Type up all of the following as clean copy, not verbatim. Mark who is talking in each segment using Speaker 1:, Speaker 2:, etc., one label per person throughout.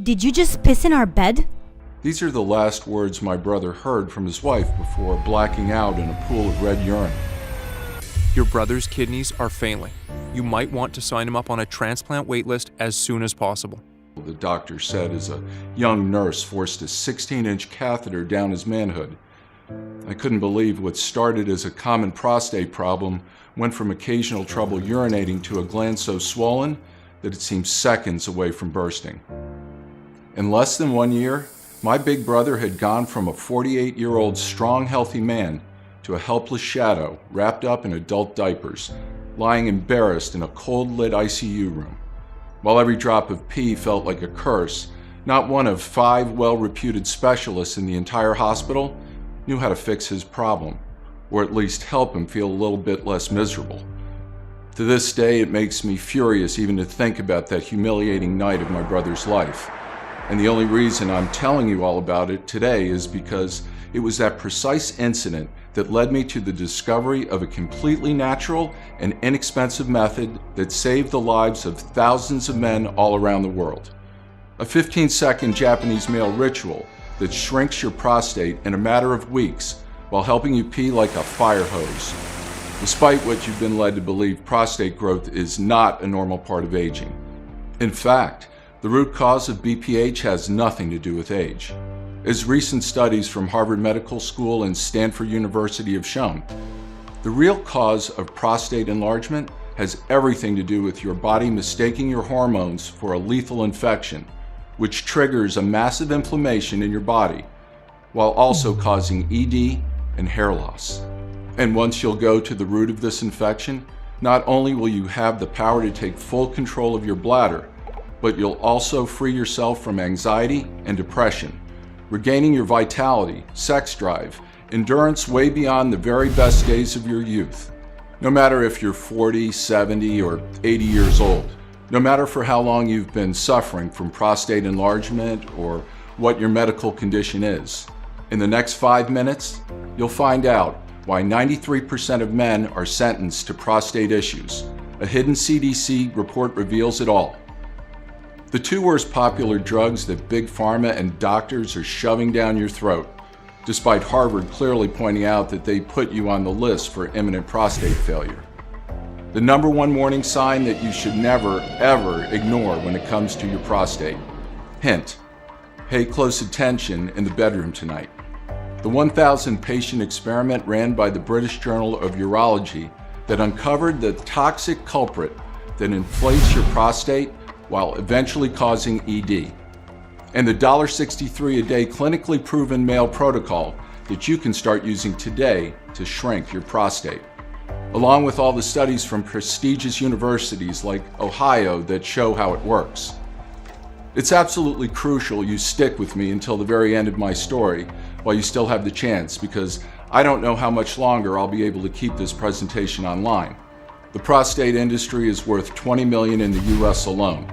Speaker 1: Did you just piss in our bed?
Speaker 2: These are the last words my brother heard from his wife before blacking out in a pool of red urine.
Speaker 3: Your brother's kidneys are failing. You might want to sign him up on a transplant waitlist as soon as possible.
Speaker 2: The doctor said as a young nurse forced a 16-inch catheter down his manhood. I couldn't believe what started as a common prostate problem went from occasional trouble urinating to a gland so swollen that it seemed seconds away from bursting. In less than 1 year, my big brother had gone from a 48-year-old strong, healthy man to a helpless shadow wrapped up in adult diapers, lying embarrassed in a cold-lit ICU room. While every drop of pee felt like a curse, not one of 5 well-reputed specialists in the entire hospital knew how to fix his problem, or at least help him feel a little bit less miserable. To this day, it makes me furious even to think about that humiliating night of my brother's life. And the only reason I'm telling you all about it today is because it was that precise incident that led me to the discovery of a completely natural and inexpensive method that saved the lives of thousands of men all around the world. A 15-second Japanese male ritual that shrinks your prostate in a matter of weeks while helping you pee like a fire hose. Despite what you've been led to believe, prostate growth is not a normal part of aging. In fact, the root cause of BPH has nothing to do with age. As recent studies from Harvard Medical School and Stanford University have shown, the real cause of prostate enlargement has everything to do with your body mistaking your hormones for a lethal infection, which triggers a massive inflammation in your body, while also causing ED and hair loss. And once you'll go to the root of this infection, not only will you have the power to take full control of your bladder, but you'll also free yourself from anxiety and depression, regaining your vitality, sex drive, endurance way beyond the very best days of your youth. No matter if you're 40, 70, or 80 years old, no matter for how long you've been suffering from prostate enlargement or what your medical condition is, in the next 5 minutes, you'll find out why 93% of men are sentenced to prostate issues. A hidden CDC report reveals it all. The 2 worst popular drugs that big pharma and doctors are shoving down your throat, despite Harvard clearly pointing out that they put you on the list for imminent prostate failure. The number 1 warning sign that you should never, ever ignore when it comes to your prostate. Hint: pay close attention in the bedroom tonight. The 1,000 patient experiment ran by the British Journal of Urology that uncovered the toxic culprit that inflates your prostate while eventually causing ED. And the $1.63 a day clinically proven male protocol that you can start using today to shrink your prostate, along with all the studies from prestigious universities like Ohio that show how it works. It's absolutely crucial you stick with me until the very end of my story while you still have the chance, because I don't know how much longer I'll be able to keep this presentation online. The prostate industry is worth $20 million in the US alone.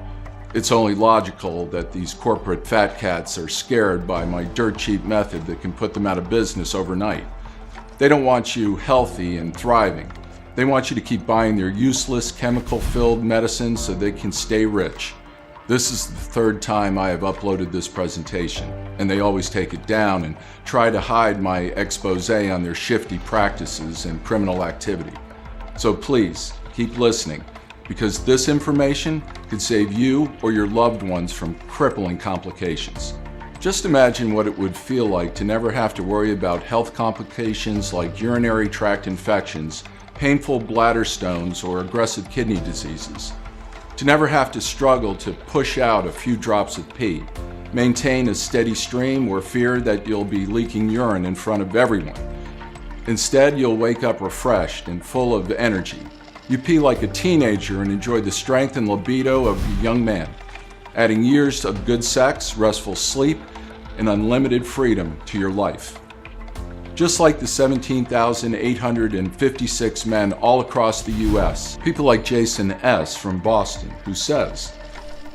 Speaker 2: It's only logical that these corporate fat cats are scared by my dirt cheap method that can put them out of business overnight. They don't want you healthy and thriving. They want you to keep buying their useless chemical-filled medicines so they can stay rich. This is the 3rd time I have uploaded this presentation, and they always take it down and try to hide my expose on their shifty practices and criminal activity. So please, keep listening, because this information could save you or your loved ones from crippling complications. Just imagine what it would feel like to never have to worry about health complications like urinary tract infections, painful bladder stones, or aggressive kidney diseases. To never have to struggle to push out a few drops of pee, maintain a steady stream, or fear that you'll be leaking urine in front of everyone. Instead, you'll wake up refreshed and full of energy. You pee like a teenager and enjoy the strength and libido of a young man, adding years of good sex, restful sleep, and unlimited freedom to your life. Just like the 17,856 men all across the US, people like Jason S. from Boston, who says,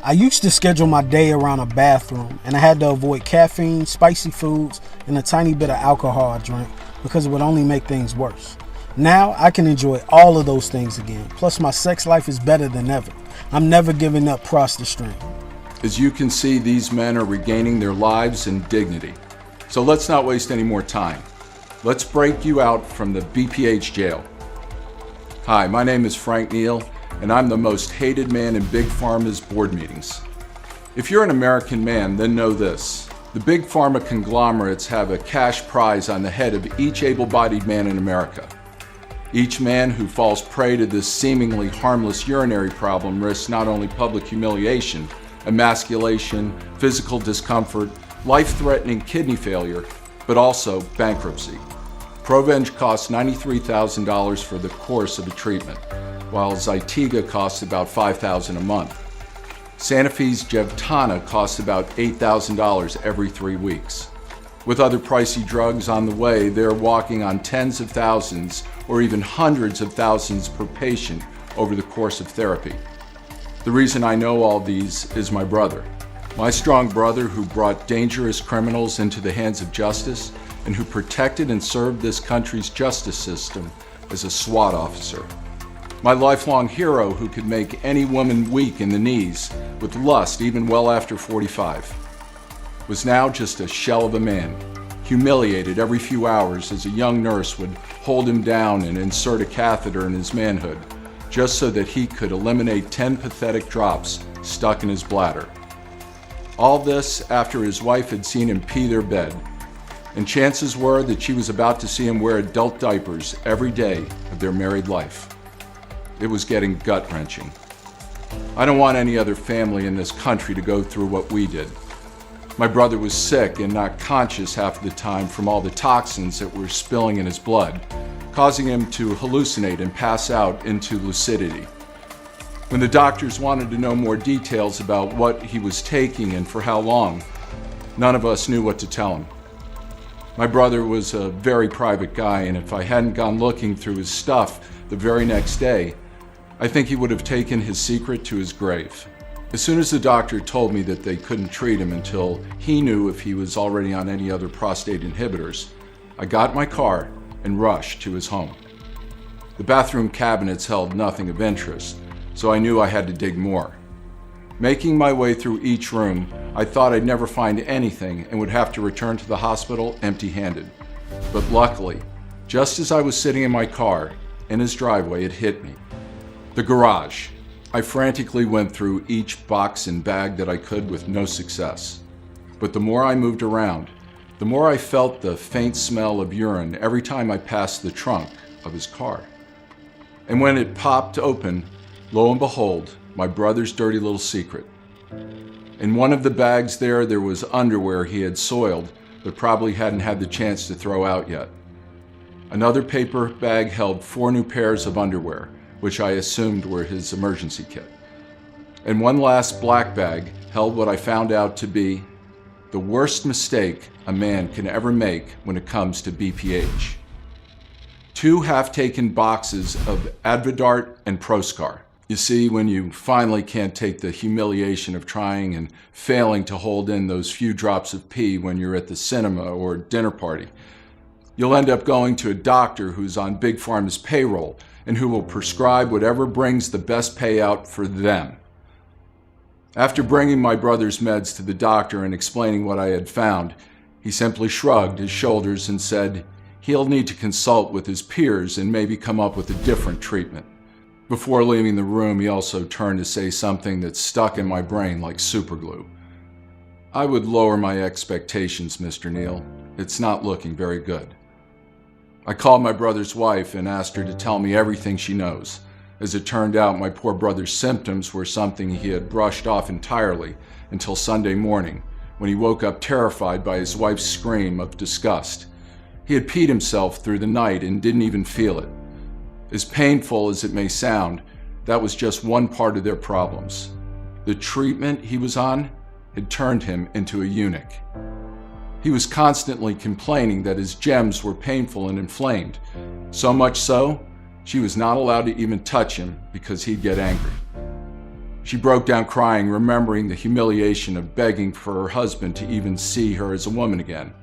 Speaker 4: I used to schedule my day around a bathroom, and I had to avoid caffeine, spicy foods, and a tiny bit of alcohol I drank because it would only make things worse. Now I can enjoy all of those things again, plus my sex life is better than ever. I'm never giving up ProstaStream.
Speaker 2: As you can see, these men are regaining their lives and dignity. So let's not waste any more time. Let's break you out from the BPH jail. Hi, my name is Frank Neal, and I'm the most hated man in Big Pharma's board meetings. If you're an American man, then know this. The Big Pharma conglomerates have a cash prize on the head of each able-bodied man in America. Each man who falls prey to this seemingly harmless urinary problem risks not only public humiliation, emasculation, physical discomfort, life-threatening kidney failure, but also bankruptcy. Provenge costs $93,000 for the course of a treatment, while Zytiga costs about $5,000 a month. Sanofi's Gevtana costs about $8,000 every 3 weeks. With other pricey drugs on the way, they're walking on tens of thousands or even hundreds of thousands per patient over the course of therapy. The reason I know all these is my brother. My strong brother who brought dangerous criminals into the hands of justice and who protected and served this country's justice system as a SWAT officer. My lifelong hero who could make any woman weak in the knees with lust even well after 45. Was now just a shell of a man, humiliated every few hours as a young nurse would hold him down and insert a catheter in his manhood, just so that he could eliminate 10 pathetic drops stuck in his bladder. All this after his wife had seen him pee their bed, and chances were that she was about to see him wear adult diapers every day of their married life. It was getting gut-wrenching. I don't want any other family in this country to go through what we did. My brother was sick and not conscious half the time from all the toxins that were spilling in his blood, causing him to hallucinate and pass out into lucidity. When the doctors wanted to know more details about what he was taking and for how long, none of us knew what to tell him. My brother was a very private guy, and if I hadn't gone looking through his stuff the very next day, I think he would have taken his secret to his grave. As soon as the doctor told me that they couldn't treat him until he knew if he was already on any other prostate inhibitors, I got in my car and rushed to his home. The bathroom cabinets held nothing of interest, so I knew I had to dig more. Making my way through each room, I thought I'd never find anything and would have to return to the hospital empty-handed. But luckily, just as I was sitting in my car, in his driveway, it hit me. The garage. I frantically went through each box and bag that I could with no success. But the more I moved around, the more I felt the faint smell of urine every time I passed the trunk of his car. And when it popped open, lo and behold, my brother's dirty little secret. In one of the bags there was underwear he had soiled, but probably hadn't had the chance to throw out yet. Another paper bag held 4 new pairs of underwear, which I assumed were his emergency kit. And one last black bag held what I found out to be the worst mistake a man can ever make when it comes to BPH. 2 half-taken boxes of Advidart and Proscar. You see, when you finally can't take the humiliation of trying and failing to hold in those few drops of pee when you're at the cinema or dinner party, you'll end up going to a doctor who's on Big Pharma's payroll and who will prescribe whatever brings the best payout for them. After bringing my brother's meds to the doctor and explaining what I had found, he simply shrugged his shoulders and said he'll need to consult with his peers and maybe come up with a different treatment. Before leaving the room, he also turned to say something that stuck in my brain like superglue. I would lower my expectations, Mr. Neal. It's not looking very good. I called my brother's wife and asked her to tell me everything she knows. As it turned out, my poor brother's symptoms were something he had brushed off entirely until Sunday morning, when he woke up terrified by his wife's scream of disgust. He had peed himself through the night and didn't even feel it. As painful as it may sound, that was just one part of their problems. The treatment he was on had turned him into a eunuch. He was constantly complaining that his gems were painful and inflamed, so much so, she was not allowed to even touch him because he'd get angry. She broke down crying, remembering the humiliation of begging for her husband to even see her as a woman again.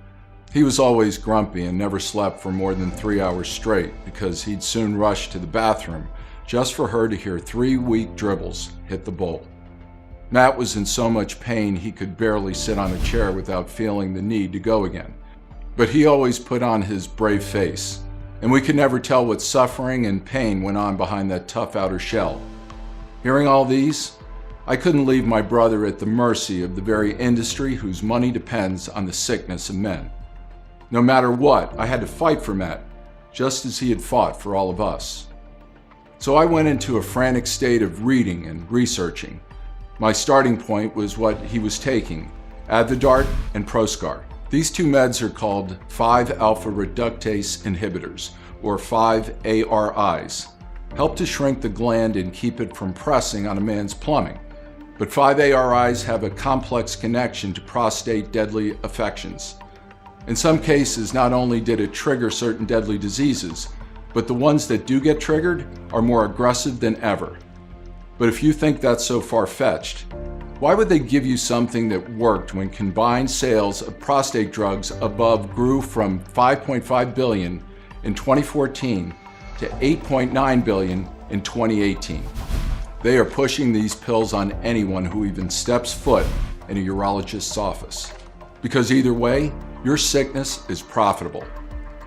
Speaker 2: He was always grumpy and never slept for more than 3 hours straight because he'd soon rush to the bathroom just for her to hear 3 weak dribbles hit the bowl. Matt was in so much pain he could barely sit on a chair without feeling the need to go again. But he always put on his brave face, and we could never tell what suffering and pain went on behind that tough outer shell. Hearing all these, I couldn't leave my brother at the mercy of the very industry whose money depends on the sickness of men. No matter what, I had to fight for Matt, just as he had fought for all of us. So I went into a frantic state of reading and researching. My starting point was what he was taking, Advidart and Proscar. These two meds are called 5-alpha reductase inhibitors, or 5-ARIs, help to shrink the gland and keep it from pressing on a man's plumbing. But 5-ARIs have a complex connection to prostate deadly affections. In some cases, not only did it trigger certain deadly diseases, but the ones that do get triggered are more aggressive than ever. But if you think that's so far-fetched, why would they give you something that worked when combined sales of prostate drugs above grew from $5.5 billion in 2014 to $8.9 billion in 2018? They are pushing these pills on anyone who even steps foot in a urologist's office. Because either way, your sickness is profitable.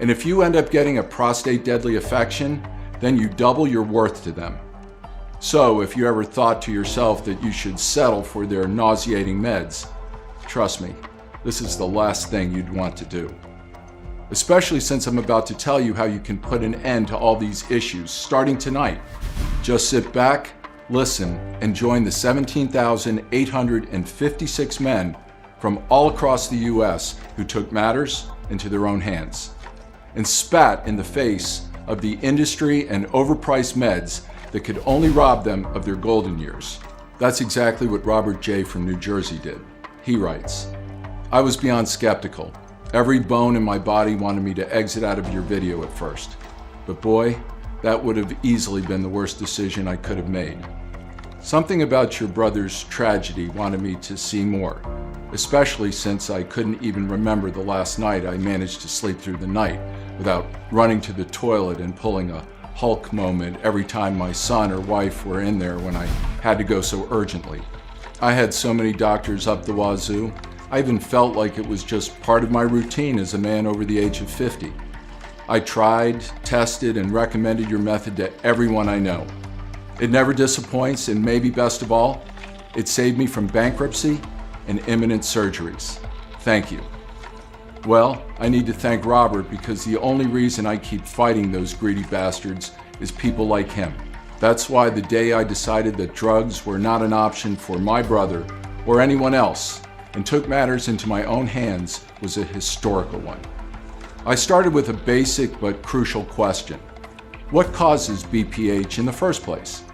Speaker 2: And if you end up getting a prostate deadly affection, then you double your worth to them. So if you ever thought to yourself that you should settle for their nauseating meds, trust me, this is the last thing you'd want to do. Especially since I'm about to tell you how you can put an end to all these issues starting tonight. Just sit back, listen, and join the 17,856 men from all across the U.S. who took matters into their own hands and spat in the face of the industry and overpriced meds that could only rob them of their golden years. That's exactly what Robert J. from New Jersey did. He writes, "I was beyond skeptical. Every bone in my body wanted me to exit out of your video at first. But boy, that would have easily been the worst decision I could have made. Something about your brother's tragedy wanted me to see more, especially since I couldn't even remember the last night I managed to sleep through the night without running to the toilet and pulling a Hulk moment every time my son or wife were in there when I had to go so urgently. I had so many doctors up the wazoo, I even felt like it was just part of my routine as a man over the age of 50. I tried, tested, and recommended your method to everyone I know. It never disappoints, and maybe best of all, it saved me from bankruptcy and imminent surgeries. Thank you." Well, I need to thank Robert because the only reason I keep fighting those greedy bastards is people like him. That's why the day I decided that drugs were not an option for my brother or anyone else and took matters into my own hands was a historical one. I started with a basic but crucial question. What causes BPH in the first place?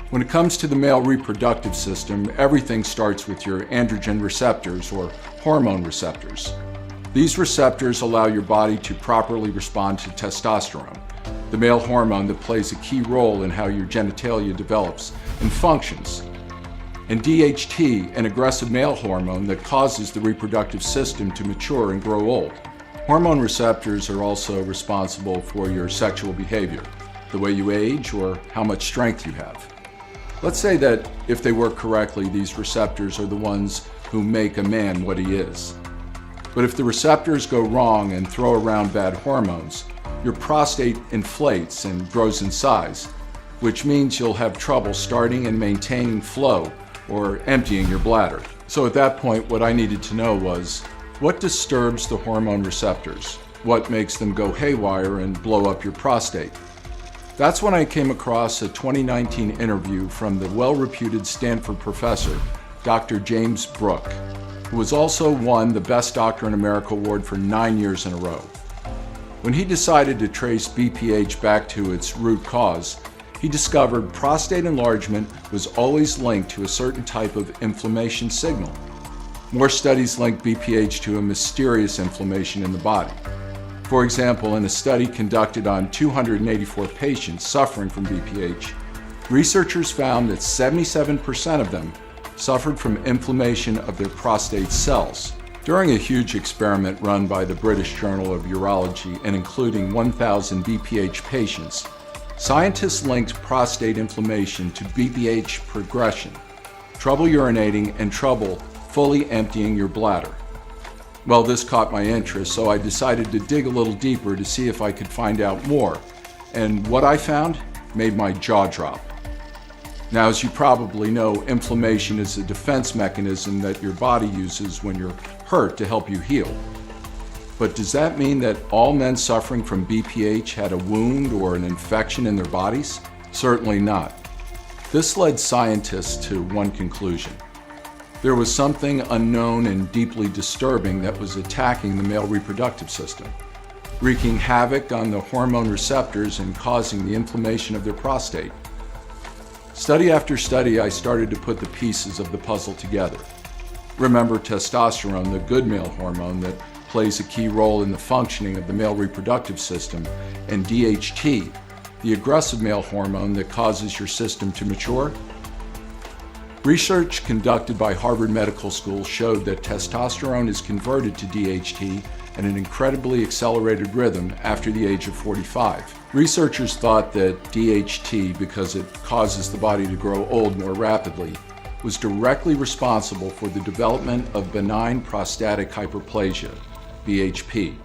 Speaker 2: When it comes to the male reproductive system, everything starts with your androgen receptors or hormone receptors. These receptors allow your body to properly respond to testosterone, the male hormone that plays a key role in how your genitalia develops and functions, and DHT, an aggressive male hormone that causes the reproductive system to mature and grow old. Hormone receptors are also responsible for your sexual behavior, the way you age, or how much strength you have. Let's say that if they work correctly, these receptors are the ones who make a man what he is. But if the receptors go wrong and throw around bad hormones, your prostate inflates and grows in size, which means you'll have trouble starting and maintaining flow or emptying your bladder. So at that point, what I needed to know was, what disturbs the hormone receptors? What makes them go haywire and blow up your prostate? That's when I came across a 2019 interview from the well-reputed Stanford professor, Dr. James Brook, who was also won the Best Doctor in America award for 9 years in a row. When he decided to trace BPH back to its root cause, he discovered prostate enlargement was always linked to a certain type of inflammation signal. More studies link BPH to a mysterious inflammation in the body. For example, in a study conducted on 284 patients suffering from BPH, researchers found that 77% of them suffered from inflammation of their prostate cells. During a huge experiment run by the British Journal of Urology and including 1,000 BPH patients, scientists linked prostate inflammation to BPH progression. trouble urinating, and trouble fully emptying your bladder. Well, this caught my interest, so I decided to dig a little deeper to see if I could find out more. And what I found made my jaw drop. Now, as you probably know, inflammation is a defense mechanism that your body uses when you're hurt to help you heal. But does that mean that all men suffering from BPH had a wound or an infection in their bodies? Certainly not. This led scientists to one conclusion. There was something unknown and deeply disturbing that was attacking the male reproductive system, wreaking havoc on the hormone receptors and causing the inflammation of their prostate. Study after study, I started to put the pieces of the puzzle together. Remember testosterone, the good male hormone that plays a key role in the functioning of the male reproductive system, and DHT, the aggressive male hormone that causes your system to mature? Research conducted by Harvard Medical School showed that testosterone is converted to DHT at an incredibly accelerated rhythm after the age of 45. Researchers thought that DHT, because it causes the body to grow old more rapidly, was directly responsible for the development of benign prostatic hyperplasia, BHP,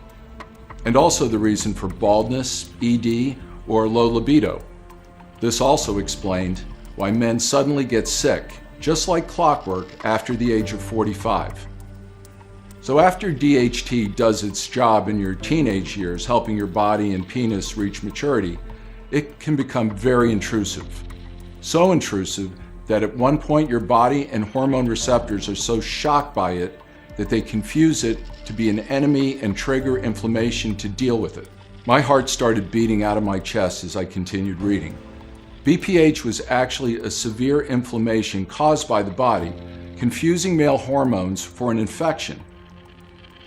Speaker 2: and also the reason for baldness, ED, or low libido. This also explained why men suddenly get sick, just like clockwork, after the age of 45. So after DHT does its job in your teenage years, helping your body and penis reach maturity, it can become very intrusive. So intrusive that at one point your body and hormone receptors are so shocked by it that they confuse it to be an enemy and trigger inflammation to deal with it. My heart started beating out of my chest as I continued reading. BPH was actually a severe inflammation caused by the body confusing male hormones for an infection.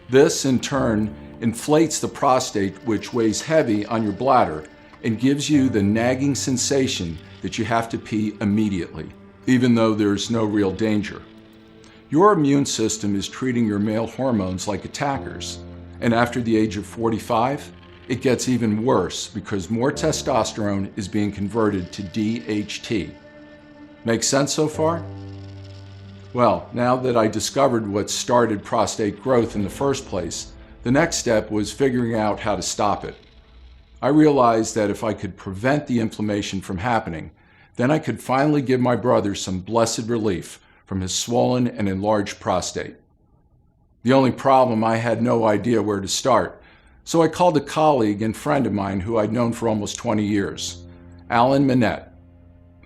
Speaker 2: This, in turn, inflates the prostate, which weighs heavy on your bladder and gives you the nagging sensation that you have to pee immediately, even though there's no real danger. Your immune system is treating your male hormones like attackers, and after the age of 45, it gets even worse because more testosterone is being converted to DHT. Make sense so far? Well, now that I discovered what started prostate growth in the first place, the next step was figuring out how to stop it. I realized that if I could prevent the inflammation from happening, then I could finally give my brother some blessed relief from his swollen and enlarged prostate. The only problem, I had no idea where to start, so I called a colleague and friend of mine who I'd known for almost 20 years, Alan Minette.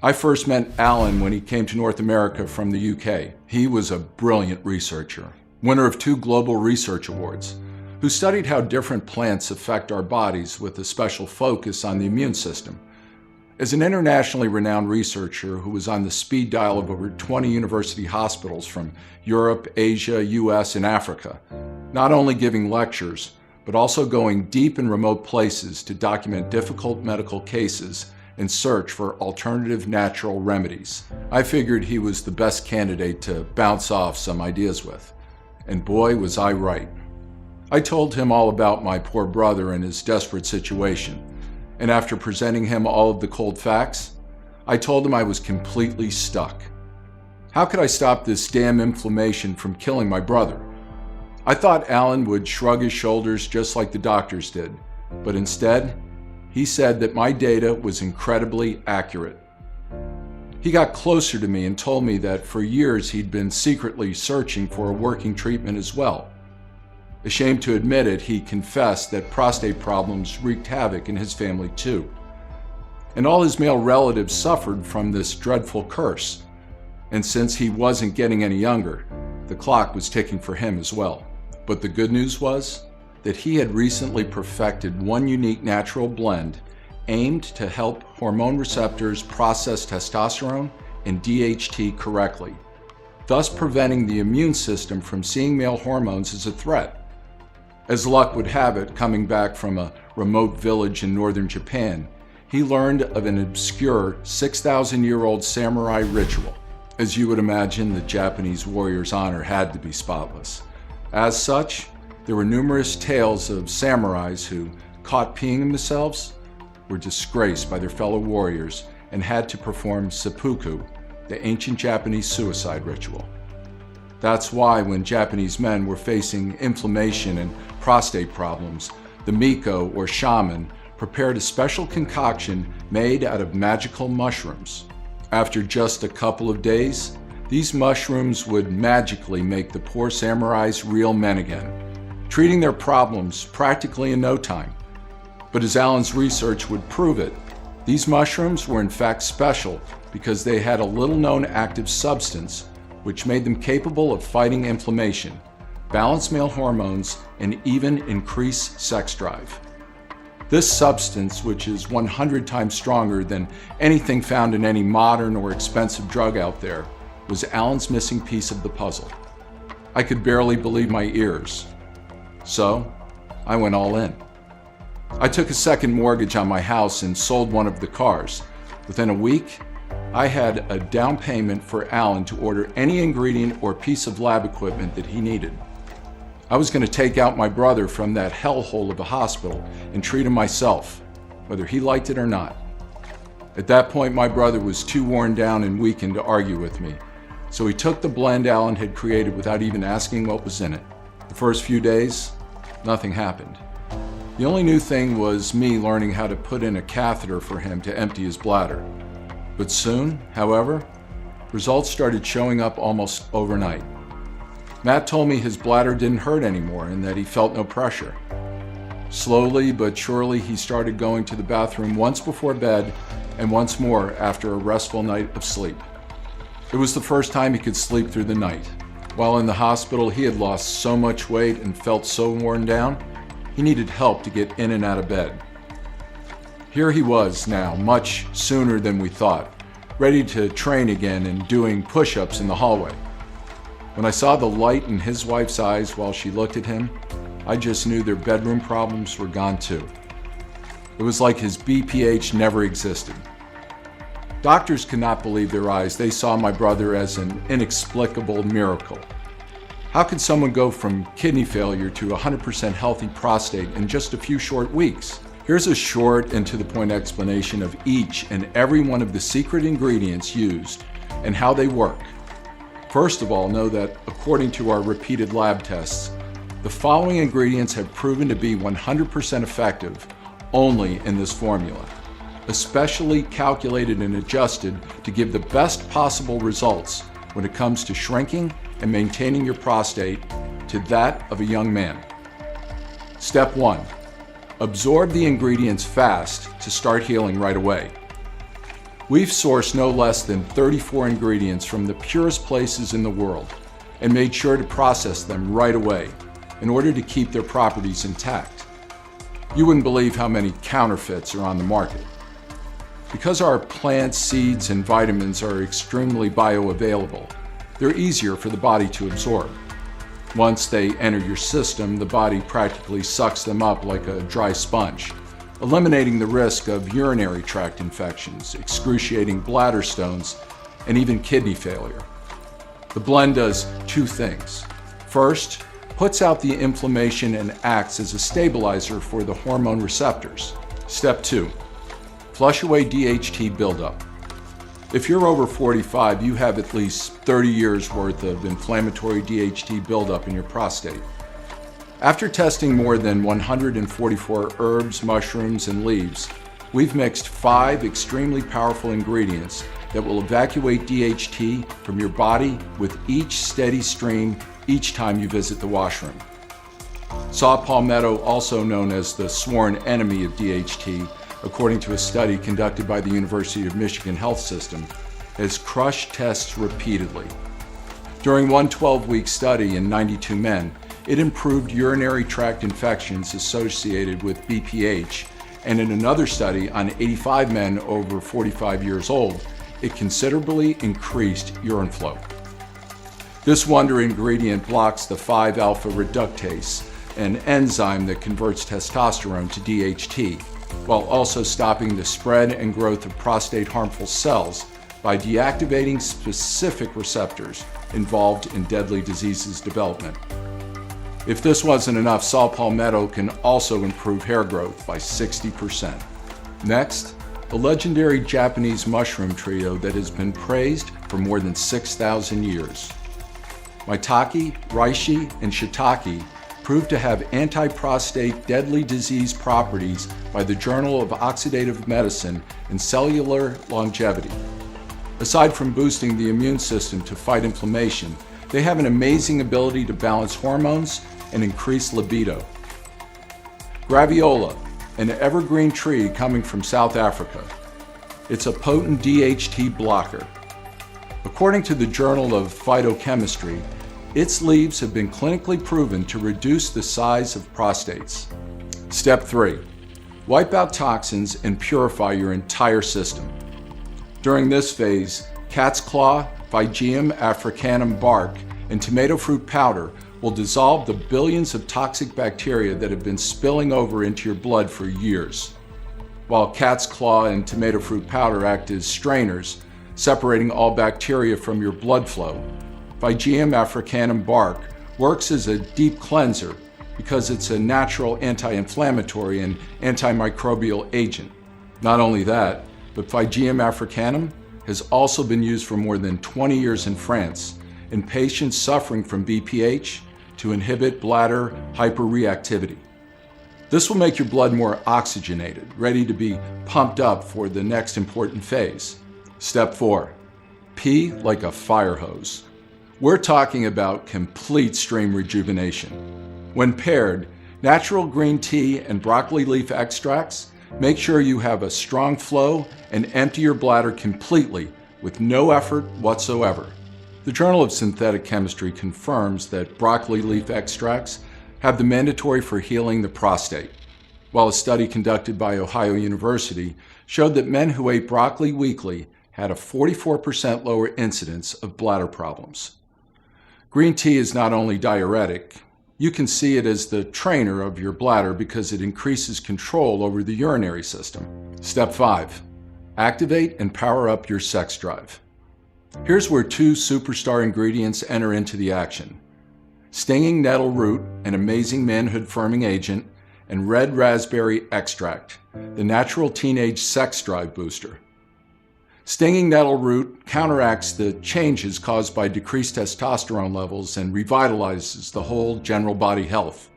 Speaker 2: I first met Alan when he came to North America from the UK. He was a brilliant researcher, winner of 2 Global Research Awards, who studied how different plants affect our bodies with a special focus on the immune system. As an internationally renowned researcher who was on the speed dial of over 20 university hospitals from Europe, Asia, US, and Africa, not only giving lectures, but also going deep in remote places to document difficult medical cases and search for alternative natural remedies, I figured he was the best candidate to bounce off some ideas with. And boy, was I right. I told him all about my poor brother and his desperate situation. And after presenting him all of the cold facts, I told him I was completely stuck. How could I stop this damn inflammation from killing my brother? I thought Alan would shrug his shoulders just like the doctors did, but instead, he said that my data was incredibly accurate. He got closer to me and told me that for years he'd been secretly searching for a working treatment as well. Ashamed to admit it, he confessed that prostate problems wreaked havoc in his family too. And all his male relatives suffered from this dreadful curse. And since he wasn't getting any younger, the clock was ticking for him as well. But the good news was that he had recently perfected one unique natural blend aimed to help hormone receptors process testosterone and DHT correctly, thus preventing the immune system from seeing male hormones as a threat. As luck would have it, coming back from a remote village in northern Japan, he learned of an obscure 6,000-year-old samurai ritual. As you would imagine, the Japanese warrior's honor had to be spotless. As such, there were numerous tales of samurais who, caught peeing themselves, were disgraced by their fellow warriors and had to perform seppuku, the ancient Japanese suicide ritual. That's why when Japanese men were facing inflammation and prostate problems, the Miko or shaman prepared a special concoction made out of magical mushrooms. After just a couple of days, these mushrooms would magically make the poor samurais real men again, treating their problems practically in no time. But as Alan's research would prove it, these mushrooms were in fact special because they had a little-known active substance which made them capable of fighting inflammation, balance male hormones, and even increase sex drive. This substance, which is 100 times stronger than anything found in any modern or expensive drug out there, was Alan's missing piece of the puzzle. I could barely believe my ears. So, I went all in. I took a second mortgage on my house and sold one of the cars. Within a week, I had a down payment for Alan to order any ingredient or piece of lab equipment that he needed. I was going to take out my brother from that hellhole of a hospital and treat him myself, whether he liked it or not. At that point, my brother was too worn down and weakened to argue with me, so he took the blend Alan had created without even asking what was in it. The first few days, nothing happened. The only new thing was me learning how to put in a catheter for him to empty his bladder. But soon, however, results started showing up almost overnight. Matt told me his bladder didn't hurt anymore and that he felt no pressure. Slowly but surely, he started going to the bathroom once before bed and once more after a restful night of sleep. It was the first time he could sleep through the night. While in the hospital, he had lost so much weight and felt so worn down, he needed help to get in and out of bed. Here he was now, much sooner than we thought, ready to train again and doing push-ups in the hallway. When I saw the light in his wife's eyes while she looked at him, I just knew their bedroom problems were gone too. It was like his BPH never existed. Doctors could not believe their eyes. They saw my brother as an inexplicable miracle. How could someone go from kidney failure to 100% healthy prostate in just a few short weeks? Here's a short and to-the-point explanation of each and every one of the secret ingredients used and how they work. First of all, know that according to our repeated lab tests, the following ingredients have proven to be 100% effective only in this formula, especially calculated and adjusted to give the best possible results when it comes to shrinking and maintaining your prostate to that of a young man. Step 1. Absorb the ingredients fast to start healing right away. We've sourced no less than 34 ingredients from the purest places in the world and made sure to process them right away in order to keep their properties intact. You wouldn't believe how many counterfeits are on the market. Because our plants, seeds, and vitamins are extremely bioavailable, they're easier for the body to absorb. Once they enter your system, the body practically sucks them up like a dry sponge, eliminating the risk of urinary tract infections, excruciating bladder stones, and even kidney failure. The blend does two things. First, puts out the inflammation and acts as a stabilizer for the hormone receptors. Step 2, flush away DHT buildup. If you're over 45, you have at least 30 years worth of inflammatory DHT buildup in your prostate. After testing more than 144 herbs, mushrooms, and leaves, we've mixed 5 extremely powerful ingredients that will evacuate DHT from your body with each steady stream each time you visit the washroom. Saw palmetto, also known as the sworn enemy of DHT, according to a study conducted by the University of Michigan Health System, has crushed tests repeatedly. During one 12-week study in 92 men, it improved urinary tract infections associated with BPH, and in another study on 85 men over 45 years old, it considerably increased urine flow. This wonder ingredient blocks the 5-alpha reductase, an enzyme that converts testosterone to DHT, while also stopping the spread and growth of prostate harmful cells by deactivating specific receptors involved in deadly diseases development. If this wasn't enough, saw palmetto can also improve hair growth by 60%. Next, a legendary Japanese mushroom trio that has been praised for more than 6,000 years. Maitake, reishi, and shiitake proved to have anti-prostate deadly disease properties by the Journal of Oxidative Medicine and Cellular Longevity. Aside from boosting the immune system to fight inflammation, they have an amazing ability to balance hormones and increase libido. Graviola, an evergreen tree coming from South Africa. It's a potent DHT blocker. According to the Journal of Phytochemistry, its leaves have been clinically proven to reduce the size of prostates. Step 3. Wipe out toxins and purify your entire system. During this phase, cat's claw, Pygeum africanum bark, and tomato fruit powder will dissolve the billions of toxic bacteria that have been spilling over into your blood for years. While cat's claw and tomato fruit powder act as strainers, separating all bacteria from your blood flow, Pygeum africanum bark works as a deep cleanser because it's a natural anti-inflammatory and antimicrobial agent. Not only that, but Pygeum africanum has also been used for more than 20 years in France in patients suffering from BPH to inhibit bladder hyperreactivity. This will make your blood more oxygenated, ready to be pumped up for the next important phase. Step 4. Pee like a fire hose. We're talking about complete stream rejuvenation. When paired, natural green tea and broccoli leaf extracts make sure you have a strong flow and empty your bladder completely with no effort whatsoever. The Journal of Synthetic Chemistry confirms that broccoli leaf extracts have the mandatory for healing the prostate, while a study conducted by Ohio University showed that men who ate broccoli weekly had a 44% lower incidence of bladder problems. Green tea is not only diuretic, you can see it as the trainer of your bladder because it increases control over the urinary system. Step 5. Activate and power up your sex drive. Here's where two superstar ingredients enter into the action. Stinging nettle root, an amazing manhood firming agent, and red raspberry extract, the natural teenage sex drive booster. Stinging nettle root counteracts the changes caused by decreased testosterone levels and revitalizes the whole general body health.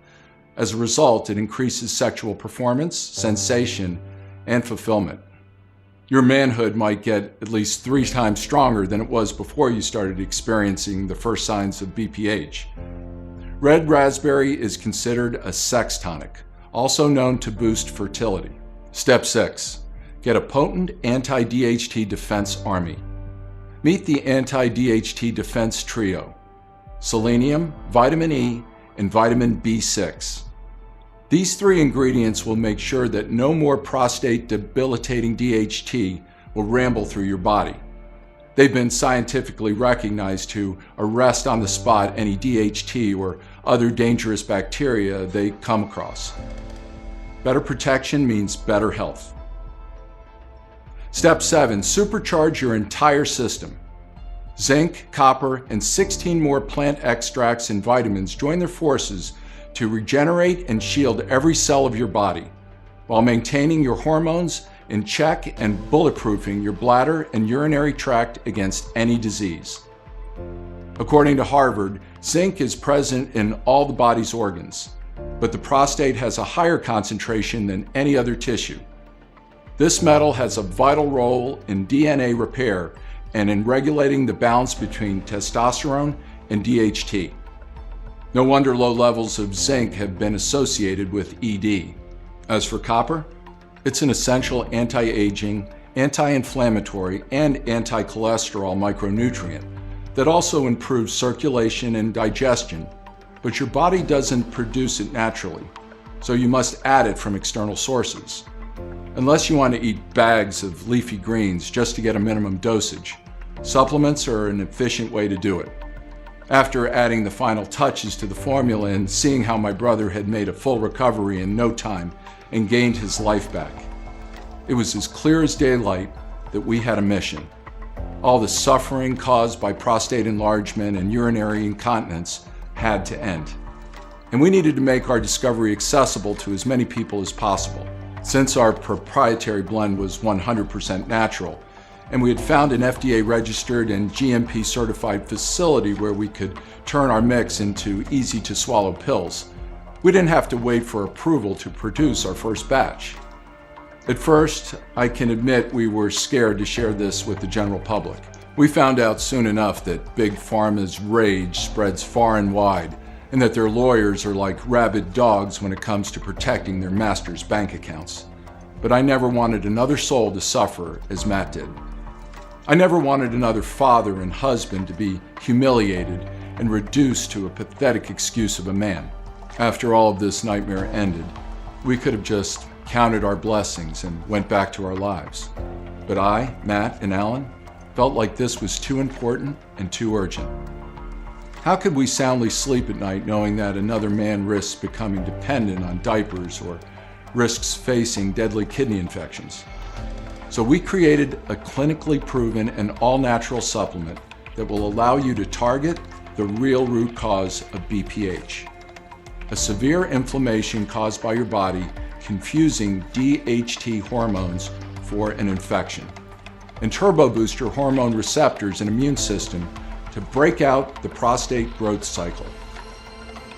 Speaker 2: As a result, it increases sexual performance, sensation, and fulfillment. Your manhood might get at least 3 times stronger than it was before you started experiencing the first signs of BPH. Red raspberry is considered a sex tonic, also known to boost fertility. Step 6. Get a potent anti-DHT defense army. Meet the anti-DHT defense trio: selenium, vitamin E, and vitamin B6. These 3 ingredients will make sure that no more prostate-debilitating DHT will ramble through your body. They've been scientifically recognized to arrest on the spot any DHT or other dangerous bacteria they come across. Better protection means better health. Step 7. Supercharge your entire system. Zinc, copper, and 16 more plant extracts and vitamins join their forces to regenerate and shield every cell of your body, while maintaining your hormones in check and bulletproofing your bladder and urinary tract against any disease. According to Harvard, zinc is present in all the body's organs, but the prostate has a higher concentration than any other tissue. This metal has a vital role in DNA repair and in regulating the balance between testosterone and DHT. No wonder low levels of zinc have been associated with ED. As for copper, it's an essential anti-aging, anti-inflammatory, and anti-cholesterol micronutrient that also improves circulation and digestion, but your body doesn't produce it naturally, so you must add it from external sources. Unless you want to eat bags of leafy greens just to get a minimum dosage, supplements are an efficient way to do it. After adding the final touches to the formula and seeing how my brother had made a full recovery in no time and gained his life back, it was as clear as daylight that we had a mission. All the suffering caused by prostate enlargement and urinary incontinence had to end. And we needed to make our discovery accessible to as many people as possible. Since our proprietary blend was 100% natural, and we had found an FDA-registered and GMP-certified facility where we could turn our mix into easy-to-swallow pills, we didn't have to wait for approval to produce our first batch. At first, I can admit we were scared to share this with the general public. We found out soon enough that Big Pharma's rage spreads far and wide, and that their lawyers are like rabid dogs when it comes to protecting their master's bank accounts. But I never wanted another soul to suffer as Matt did. I never wanted another father and husband to be humiliated and reduced to a pathetic excuse of a man. After all of this nightmare ended, we could have just counted our blessings and went back to our lives. But I, Matt, and Alan felt like this was too important and too urgent. How could we soundly sleep at night knowing that another man risks becoming dependent on diapers or risks facing deadly kidney infections? So we created a clinically proven and all-natural supplement that will allow you to target the real root cause of BPH, a severe inflammation caused by your body confusing DHT hormones for an infection, and turbo boost your hormone receptors and immune system to break out the prostate growth cycle.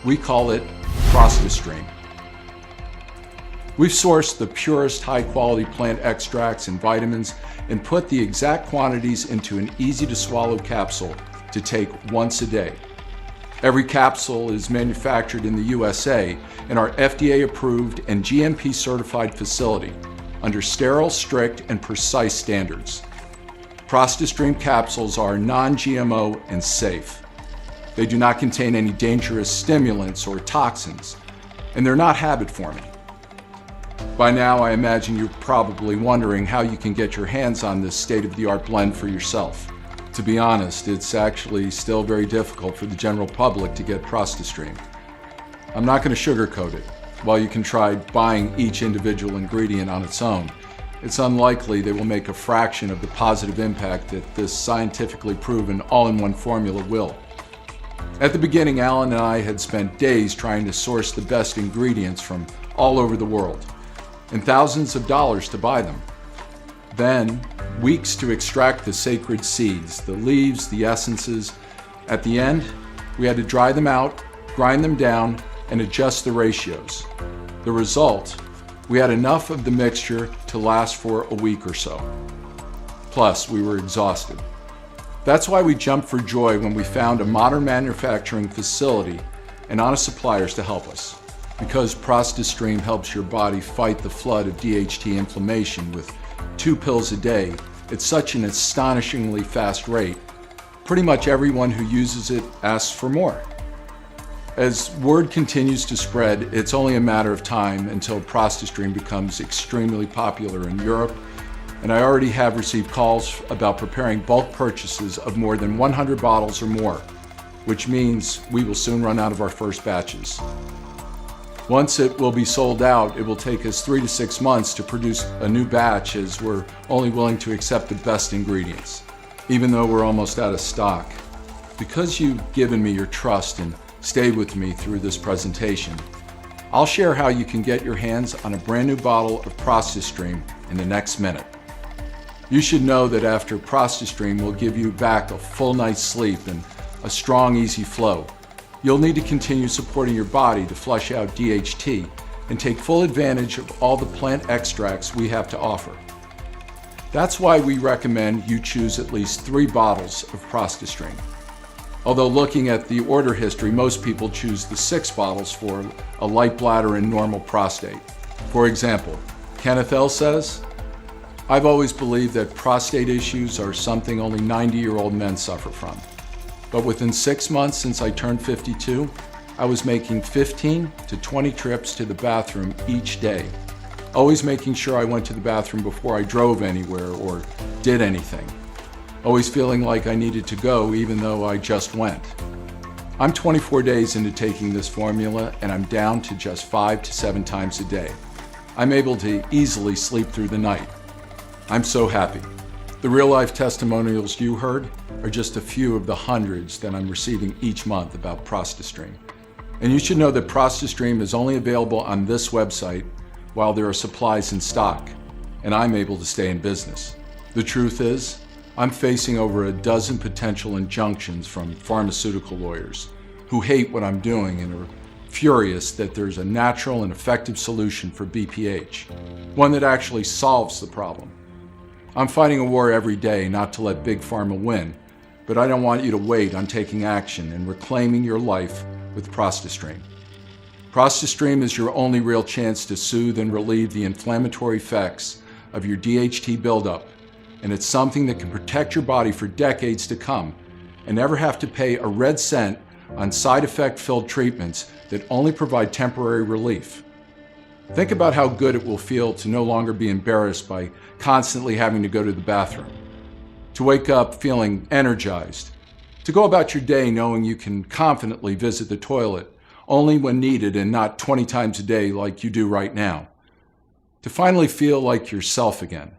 Speaker 2: We call it ProstaStream. We've sourced the purest high-quality plant extracts and vitamins and put the exact quantities into an easy-to-swallow capsule to take once a day. Every capsule is manufactured in the USA in our FDA-approved and GMP-certified facility under sterile, strict, and precise standards. ProstaStream capsules are non-GMO and safe. They do not contain any dangerous stimulants or toxins, and they're not habit-forming. By now, I imagine you're probably wondering how you can get your hands on this state-of-the-art blend for yourself. To be honest, it's actually still very difficult for the general public to get ProstaStream. I'm not going to sugarcoat it. While you can try buying each individual ingredient on its own, it's unlikely they will make a fraction of the positive impact that this scientifically proven all-in-one formula will. At the beginning, Alan and I had spent days trying to source the best ingredients from all over the world, and thousands of dollars to buy them. Then, weeks to extract the sacred seeds, the leaves, the essences. At the end, we had to dry them out, grind them down, and adjust the ratios. The result, we had enough of the mixture to last for a week or so. Plus, we were exhausted. That's why we jumped for joy when we found a modern manufacturing facility and honest suppliers to help us. Because ProstaStream helps your body fight the flood of DHT inflammation with 2 pills a day at such an astonishingly fast rate, pretty much everyone who uses it asks for more. As word continues to spread, it's only a matter of time until ProstaStream becomes extremely popular in Europe, and I already have received calls about preparing bulk purchases of more than 100 bottles or more, which means we will soon run out of our first batches. Once it will be sold out, it will take us 3 to 6 months to produce a new batch, as we're only willing to accept the best ingredients, even though we're almost out of stock. Because you've given me your trust and stayed with me through this presentation, I'll share how you can get your hands on a brand new bottle of ProstaStream in the next minute. You should know that after ProstaStream will give you back a full night's sleep and a strong, easy flow, you'll need to continue supporting your body to flush out DHT and take full advantage of all the plant extracts we have to offer. That's why we recommend you choose at least 3 bottles of ProstaStream. Although looking at the order history, most people choose the 6 bottles for a light bladder and normal prostate. For example, Kenneth L. says, "I've always believed that prostate issues are something only 90-year-old men suffer from. But within 6 months since I turned 52, I was making 15 to 20 trips to the bathroom each day, always making sure I went to the bathroom before I drove anywhere or did anything, always feeling like I needed to go even though I just went. I'm 24 days into taking this formula and I'm down to just 5 to 7 times a day. I'm able to easily sleep through the night. I'm so happy." The real-life testimonials you heard are just a few of the hundreds that I'm receiving each month about ProstaStream. And you should know that ProstaStream is only available on this website, while there are supplies in stock, and I'm able to stay in business. The truth is, I'm facing over a dozen potential injunctions from pharmaceutical lawyers who hate what I'm doing and are furious that there's a natural and effective solution for BPH, one that actually solves the problem. I'm fighting a war every day not to let Big Pharma win, but I don't want you to wait on taking action and reclaiming your life with ProstaStream. ProstaStream is your only real chance to soothe and relieve the inflammatory effects of your DHT buildup, and it's something that can protect your body for decades to come and never have to pay a red cent on side effect-filled treatments that only provide temporary relief. Think about how good it will feel to no longer be embarrassed by constantly having to go to the bathroom, to wake up feeling energized, to go about your day knowing you can confidently visit the toilet only when needed and not 20 times a day like you do right now, to finally feel like yourself again.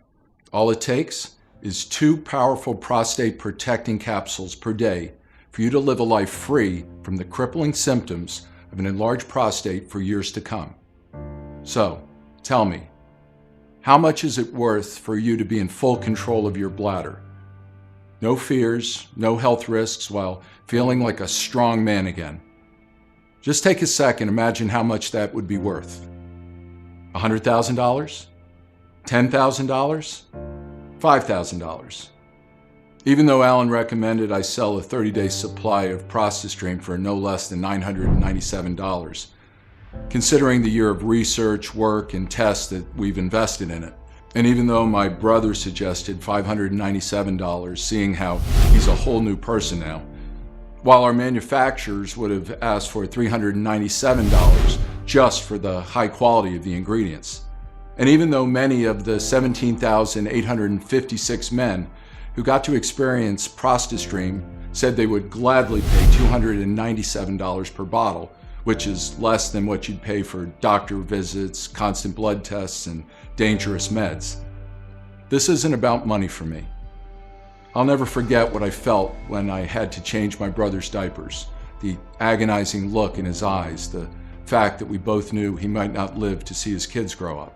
Speaker 2: All it takes is 2 powerful prostate protecting capsules per day for you to live a life free from the crippling symptoms of an enlarged prostate for years to come. So, tell me, how much is it worth for you to be in full control of your bladder? No fears, no health risks, while feeling like a strong man again. Just take a second, imagine how much that would be worth. $100,000? $10,000? $5,000? Even though Alan recommended I sell a 30-day supply of ProstaStream for no less than $997, considering the year of research, work, and tests that we've invested in it. And even though my brother suggested $597, seeing how he's a whole new person now, while our manufacturers would have asked for $397 just for the high quality of the ingredients. And even though many of the 17,856 men who got to experience ProstaStream said they would gladly pay $297 per bottle, which is less than what you'd pay for doctor visits, constant blood tests, and dangerous meds. This isn't about money for me. I'll never forget what I felt when I had to change my brother's diapers, the agonizing look in his eyes, the fact that we both knew he might not live to see his kids grow up.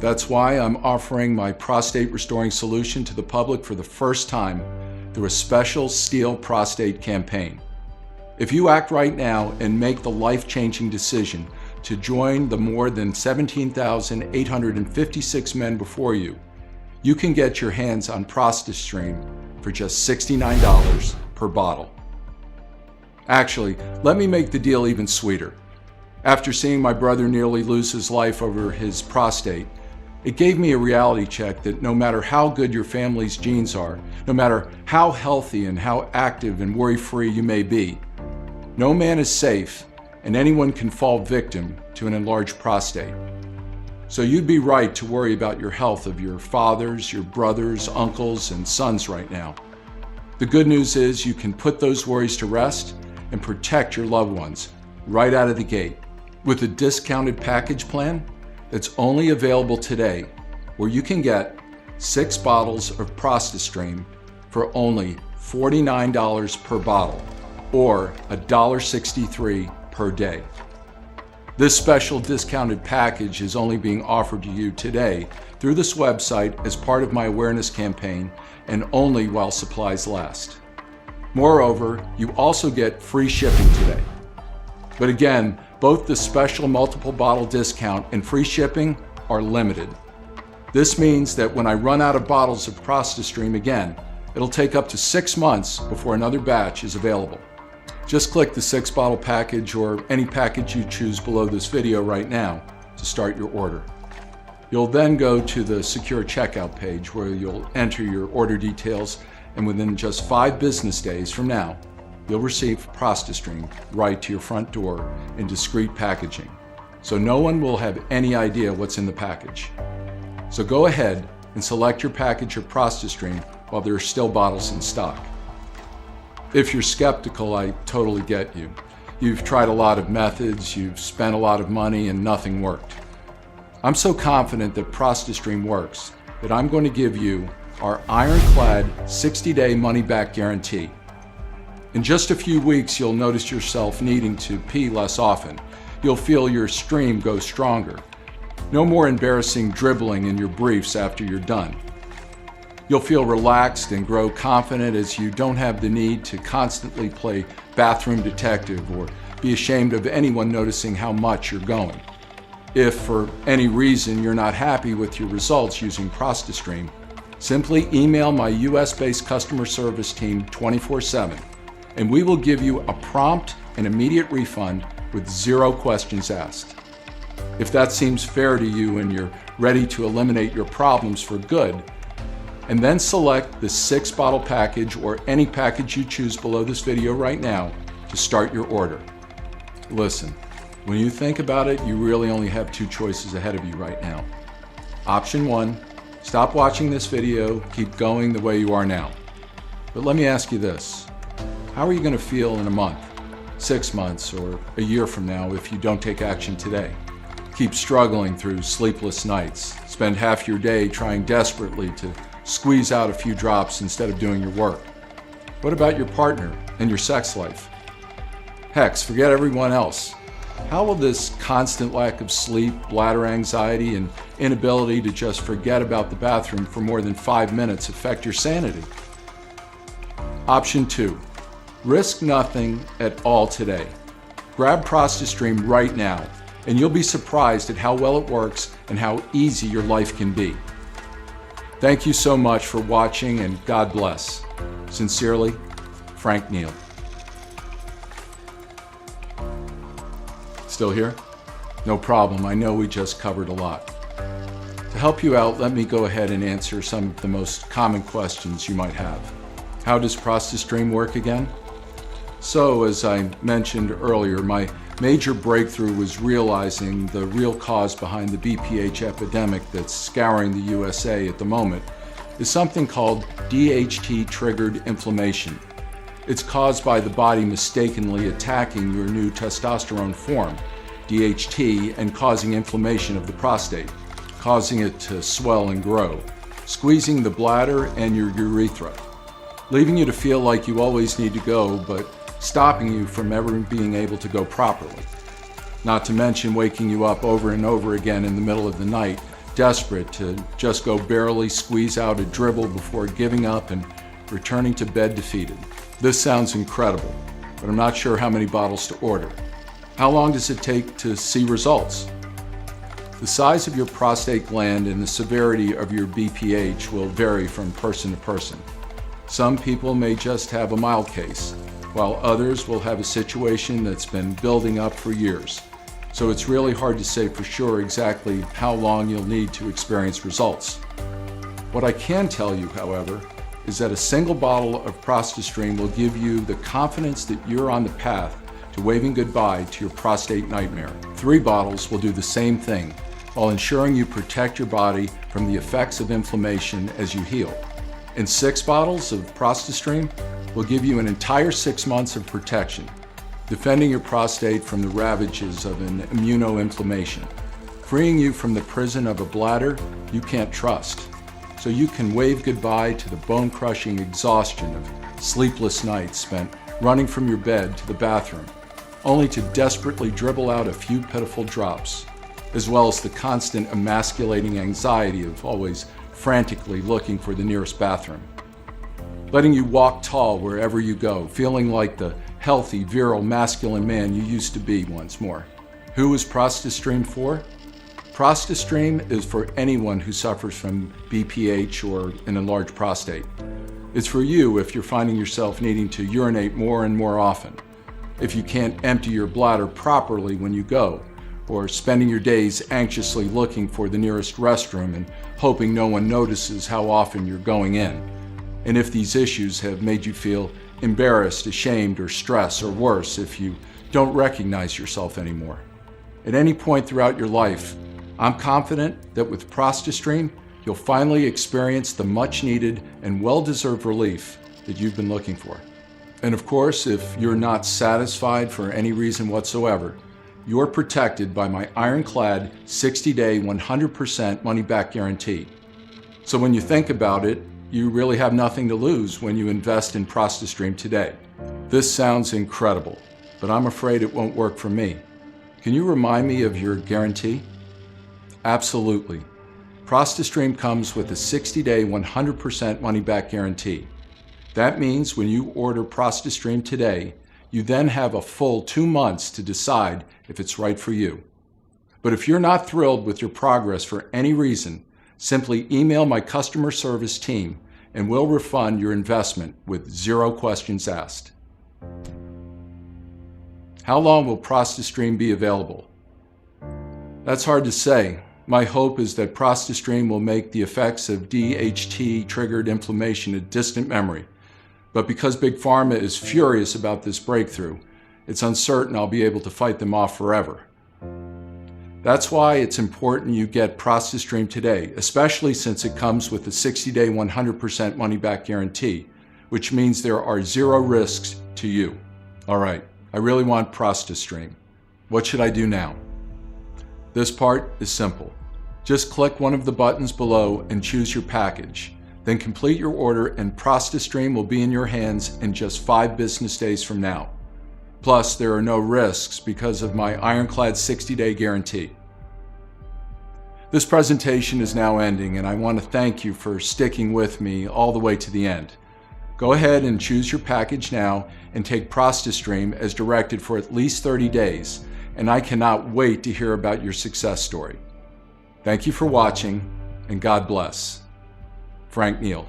Speaker 2: That's why I'm offering my prostate restoring solution to the public for the first time through a special Steel Prostate campaign. If you act right now and make the life-changing decision to join the more than 17,856 men before you, you can get your hands on ProstaStream for just $69 per bottle. Actually, let me make the deal even sweeter. After seeing my brother nearly lose his life over his prostate, it gave me a reality check that no matter how good your family's genes are, no matter how healthy and how active and worry-free you may be, no man is safe and anyone can fall victim to an enlarged prostate. So you'd be right to worry about your health of your fathers, your brothers, uncles, and sons right now. The good news is you can put those worries to rest and protect your loved ones right out of the gate with a discounted package plan that's only available today, where you can get 6 bottles of ProstaStream for only $49 per bottle, or $1.63 per day. This special discounted package is only being offered to you today through this website as part of my awareness campaign and only while supplies last. Moreover, you also get free shipping today. But again, both the special multiple bottle discount and free shipping are limited. This means that when I run out of bottles of ProstaStream again, it'll take up to 6 months before another batch is available. Just click the 6-bottle package or any package you choose below this video right now to start your order. You'll then go to the secure checkout page where you'll enter your order details, and within just 5 business days from now, you'll receive ProstaStream right to your front door in discreet packaging, so no one will have any idea what's in the package. So go ahead and select your package of ProstaStream while there are still bottles in stock. If you're skeptical, I totally get you. You've tried a lot of methods, you've spent a lot of money, and nothing worked. I'm so confident that ProstaStream works that I'm going to give you our ironclad 60-day money-back guarantee. In just a few weeks, you'll notice yourself needing to pee less often. You'll feel your stream go stronger. No more embarrassing dribbling in your briefs after you're done. You'll feel relaxed and grow confident as you don't have the need to constantly play bathroom detective or be ashamed of anyone noticing how much you're going. If for any reason you're not happy with your results using ProstaStream, simply email my US-based customer service team 24/7, and we will give you a prompt and immediate refund with 0 questions asked. If that seems fair to you and you're ready to eliminate your problems for good, and then select the 6-bottle package or any package you choose below this video right now to start your order. Listen, when you think about it, you really only have 2 choices ahead of you right now. Option 1, stop watching this video, keep going the way you are now. But let me ask you this, how are you going to feel in a month, 6 months, or a year from now if you don't take action today? Keep struggling through sleepless nights, spend half your day trying desperately to squeeze out a few drops instead of doing your work. What about your partner and your sex life? Heck, forget everyone else. How will this constant lack of sleep, bladder anxiety, and inability to just forget about the bathroom for more than 5 minutes affect your sanity? Option 2, risk nothing at all today. Grab ProstaStream right now, and you'll be surprised at how well it works and how easy your life can be. Thank you so much for watching, and God bless. Sincerely, Frank Neal. Still here? No problem, I know we just covered a lot. To help you out, let me go ahead and answer some of the most common questions you might have. How does ProstaStream work again? So, as I mentioned earlier, my major breakthrough was realizing the real cause behind the BPH epidemic that's scouring the USA at the moment is something called DHT-triggered inflammation. It's caused by the body mistakenly attacking your new testosterone form, DHT, and causing inflammation of the prostate, causing it to swell and grow, squeezing the bladder and your urethra, leaving you to feel like you always need to go, but stopping you from ever being able to go properly. Not to mention waking you up over and over again in the middle of the night, desperate to just go barely squeeze out a dribble before giving up and returning to bed defeated. This sounds incredible, but I'm not sure how many bottles to order. How long does it take to see results? The size of your prostate gland and the severity of your BPH will vary from person to person. Some people may just have a mild case, while others will have a situation that's been building up for years. So it's really hard to say for sure exactly how long you'll need to experience results. What I can tell you, however, is that a single bottle of ProstaStream will give you the confidence that you're on the path to waving goodbye to your prostate nightmare. 3 bottles will do the same thing, while ensuring you protect your body from the effects of inflammation as you heal. And 6 bottles of ProstaStream will give you an entire 6 months of protection, defending your prostate from the ravages of an immunoinflammation, freeing you from the prison of a bladder you can't trust, so you can wave goodbye to the bone-crushing exhaustion of sleepless nights spent running from your bed to the bathroom, only to desperately dribble out a few pitiful drops, as well as the constant emasculating anxiety of always frantically looking for the nearest bathroom. Letting you walk tall wherever you go, feeling like the healthy, virile, masculine man you used to be once more. Who is ProstaStream for? ProstaStream is for anyone who suffers from BPH or an enlarged prostate. It's for you if you're finding yourself needing to urinate more and more often, if you can't empty your bladder properly when you go, or spending your days anxiously looking for the nearest restroom and hoping no one notices how often you're going in, and if these issues have made you feel embarrassed, ashamed, or stressed, or worse, if you don't recognize yourself anymore. At any point throughout your life, I'm confident that with ProstaStream, you'll finally experience the much-needed and well-deserved relief that you've been looking for. And of course, if you're not satisfied for any reason whatsoever, you're protected by my ironclad 60-day, 100% money-back guarantee. So when you think about it, you really have nothing to lose when you invest in ProstaStream today. This sounds incredible, but I'm afraid it won't work for me. Can you remind me of your guarantee? Absolutely. ProstaStream comes with a 60-day 100% money-back guarantee. That means when you order ProstaStream today, you then have a full 2 months to decide if it's right for you. But if you're not thrilled with your progress for any reason, simply email my customer service team and we'll refund your investment with 0 questions asked. How long will ProstaStream be available? That's hard to say. My hope is that ProstaStream will make the effects of DHT-triggered inflammation a distant memory. But because Big Pharma is furious about this breakthrough, it's uncertain I'll be able to fight them off forever. That's why it's important you get ProstaStream today, especially since it comes with a 60-day 100% money-back guarantee, which means there are 0 risks to you. All right, I really want ProstaStream. What should I do now? This part is simple. Just click one of the buttons below and choose your package. Then complete your order and ProstaStream will be in your hands in just 5 business days from now. Plus, there are no risks because of my ironclad 60-day guarantee. This presentation is now ending, and I want to thank you for sticking with me all the way to the end. Go ahead and choose your package now and take ProstaStream as directed for at least 30 days, and I cannot wait to hear about your success story. Thank you for watching, and God bless. Frank Neal.